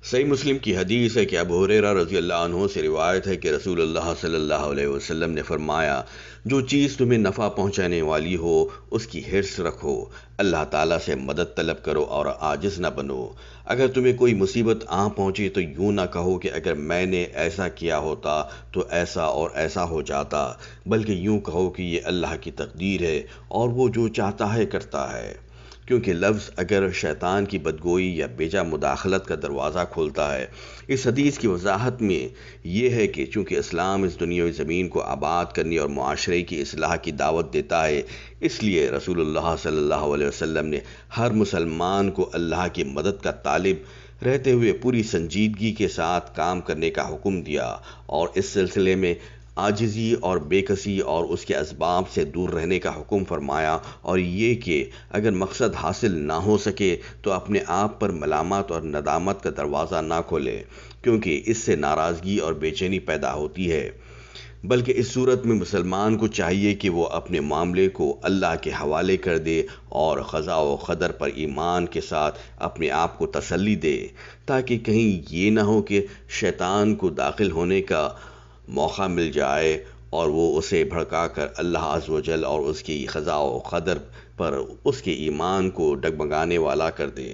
صحیح مسلم کی حدیث ہے کہ ابو ہریرہ رضی اللہ عنہ سے روایت ہے کہ رسول اللہ صلی اللہ علیہ وسلم نے فرمایا، جو چیز تمہیں نفع پہنچانے والی ہو اس کی حرص رکھو، اللہ تعالیٰ سے مدد طلب کرو اور عاجز نہ بنو۔ اگر تمہیں کوئی مصیبت آ پہنچے تو یوں نہ کہو کہ اگر میں نے ایسا کیا ہوتا تو ایسا اور ایسا ہو جاتا، بلکہ یوں کہو کہ یہ اللہ کی تقدیر ہے اور وہ جو چاہتا ہے کرتا ہے۔ کیونکہ لفظ اگر شیطان کی بدگوئی یا بیجا مداخلت کا دروازہ کھولتا ہے۔ اس حدیث کی وضاحت میں یہ ہے کہ چونکہ اسلام اس دنیاوی زمین کو آباد کرنے اور معاشرے کی اصلاح کی دعوت دیتا ہے، اس لیے رسول اللہ صلی اللہ علیہ وسلم نے ہر مسلمان کو اللہ کی مدد کا طالب رہتے ہوئے پوری سنجیدگی کے ساتھ کام کرنے کا حکم دیا، اور اس سلسلے میں عاجزی اور بے کسی اور اس کے اسباب سے دور رہنے کا حکم فرمایا، اور یہ کہ اگر مقصد حاصل نہ ہو سکے تو اپنے آپ پر ملامت اور ندامت کا دروازہ نہ کھولے، کیونکہ اس سے ناراضگی اور بے چینی پیدا ہوتی ہے۔ بلکہ اس صورت میں مسلمان کو چاہیے کہ وہ اپنے معاملے کو اللہ کے حوالے کر دے اور قضاء و قدر پر ایمان کے ساتھ اپنے آپ کو تسلی دے، تاکہ کہیں یہ نہ ہو کہ شیطان کو داخل ہونے کا موقع مل جائے اور وہ اسے بھڑکا کر اللہ عز و جل اور اس کی قضاء و قدر پر اس کے ایمان کو ڈگمگانے والا کر دے۔